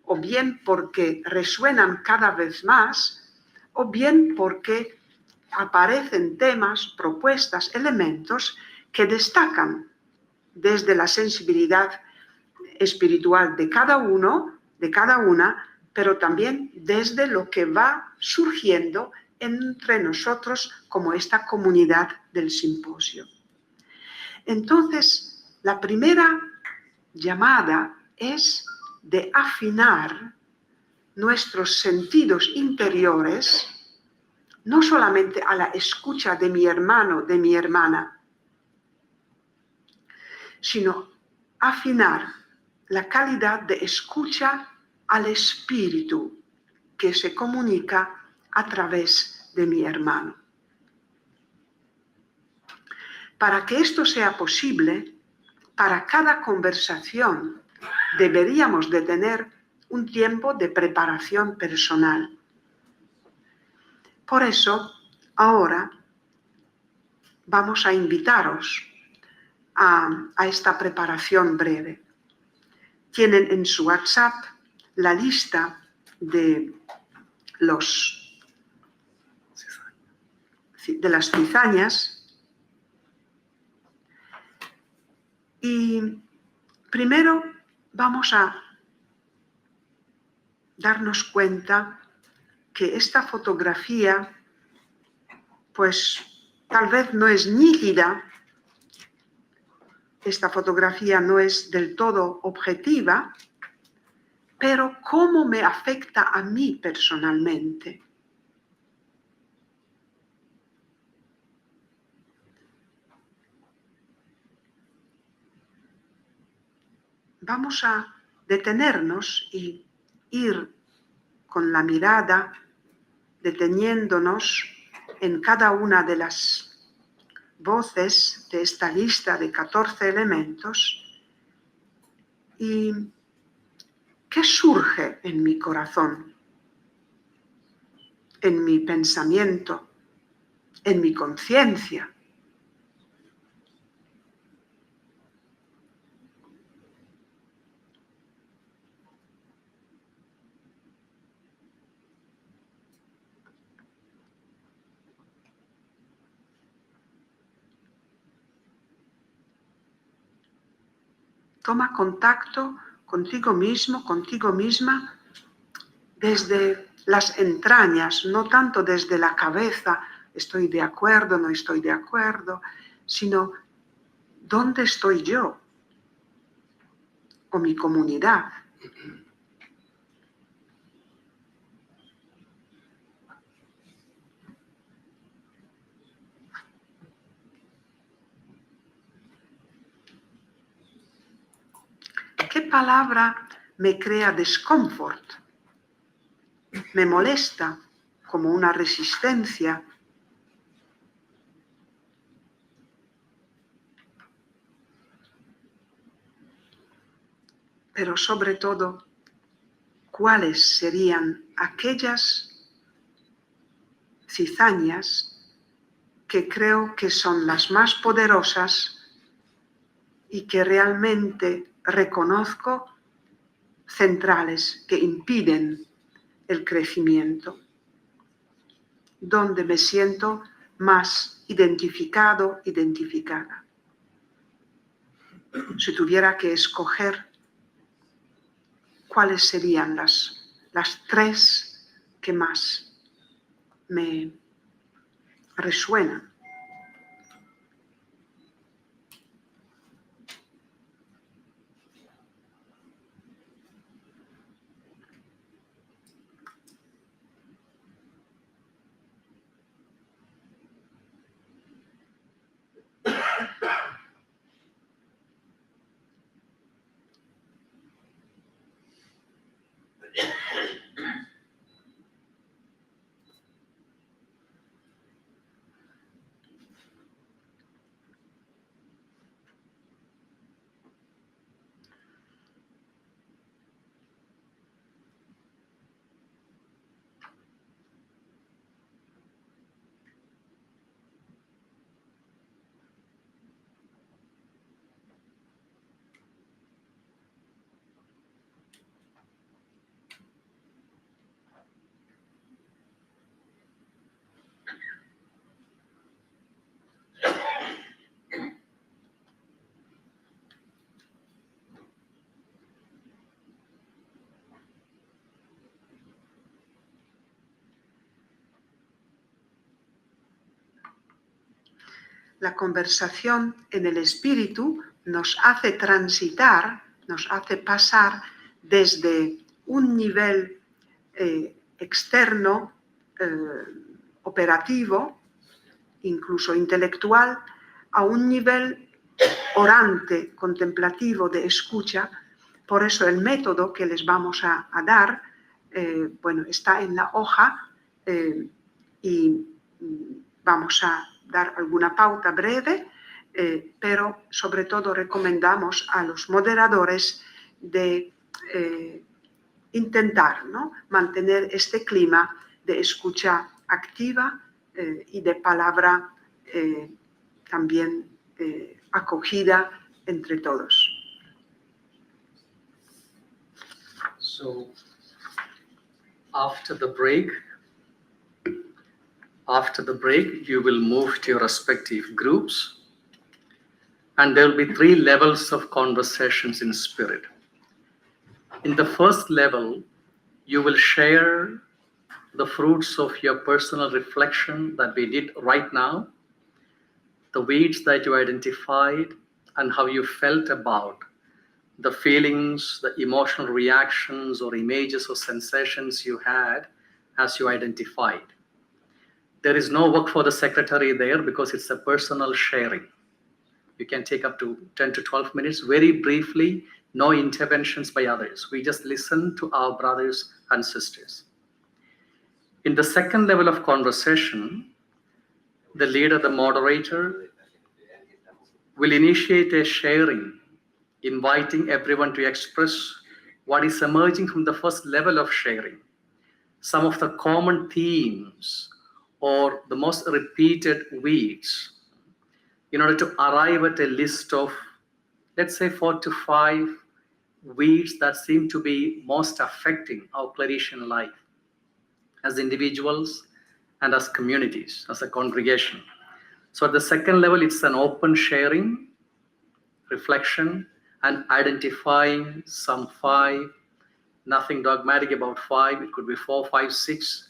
o bien porque resuenan cada vez más, o bien porque aparecen temas, propuestas, elementos que destacan desde la sensibilidad espiritual de cada uno, de cada una, pero también desde lo que va surgiendo entre nosotros como esta comunidad del simposio. Entonces, la primera llamada es de afinar nuestros sentidos interiores, no solamente a la escucha de mi hermano, de mi hermana, sino afinar la calidad de escucha al espíritu que se comunica a través de mi hermano. Para que esto sea posible, para cada conversación deberíamos de tener un tiempo de preparación personal. Por eso, ahora vamos a invitaros a esta preparación breve. Tienen en su WhatsApp la lista de las cizañas. Y primero vamos a darnos cuenta que esta fotografía, pues tal vez no es nítida, esta fotografía no es del todo objetiva, pero cómo me afecta a mí personalmente. Vamos a detenernos y ir con la mirada deteniéndonos en cada una de las voces de esta lista de 14 elementos y ¿qué surge en mi corazón, en mi pensamiento, en mi conciencia? Toma contacto contigo mismo, contigo misma, desde las entrañas, no tanto desde la cabeza, estoy de acuerdo, no estoy de acuerdo, sino ¿dónde estoy yo o mi comunidad? ¿Qué palabra me crea desconfort? Me molesta como una resistencia. Pero sobre todo, ¿cuáles serían aquellas cizañas que creo que son las más poderosas y que realmente reconozco centrales que impiden el crecimiento? Donde me siento más identificado, identificada. Si tuviera que escoger, ¿cuáles serían las tres que más me resuenan? La conversación en el espíritu nos hace transitar, nos hace pasar desde un nivel externo, operativo, incluso intelectual, a un nivel orante, contemplativo, de escucha. Por eso el método que les vamos a dar, está en la hoja y vamos a dar alguna pauta breve, pero sobre todo recomendamos a los moderadores de intentar, ¿no?, mantener este clima de escucha activa y de palabra también acogida entre todos. So, after the break, you will move to your respective groups, and there will be 3 levels of conversations in spirit. In the first level, you will share the fruits of your personal reflection that we did right now, the weeds that you identified, and how you felt about the feelings, the emotional reactions or images or sensations you had as you identified. There is no work for the secretary there because it's a personal sharing. You can take up to 10 to 12 minutes, very briefly, no interventions by others. We just listen to our brothers and sisters. In the second level of conversation, the leader, the moderator, will initiate a sharing, inviting everyone to express what is emerging from the first level of sharing. Some of the common themes or the most repeated weeds, in order to arrive at a list of, let's say, 4 to 5 weeds that seem to be most affecting our Claretian life as individuals and as communities, as a congregation. So at the second level, it's an open sharing, reflection, and identifying some 5, nothing dogmatic about 5, it could be 4, 5, 6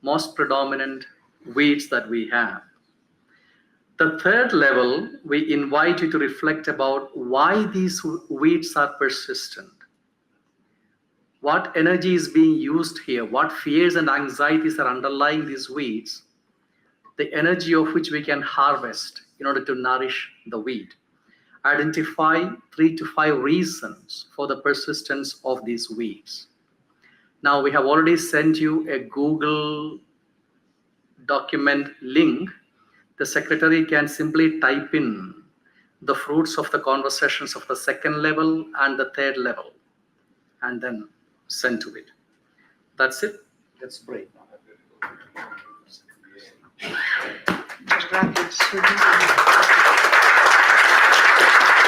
most predominant weeds that we have. The third level, we invite you to reflect about why these weeds are persistent. What energy is being used here? What fears and anxieties are underlying these weeds? The energy of which we can harvest in order to nourish the weed. Identify 3 to 5 reasons for the persistence of these weeds. Now, we have already sent you a Google document link. The secretary can simply type in the fruits of the conversations of the second level and the third level, and then send to it. That's it. Let's break now. Muchas gracias.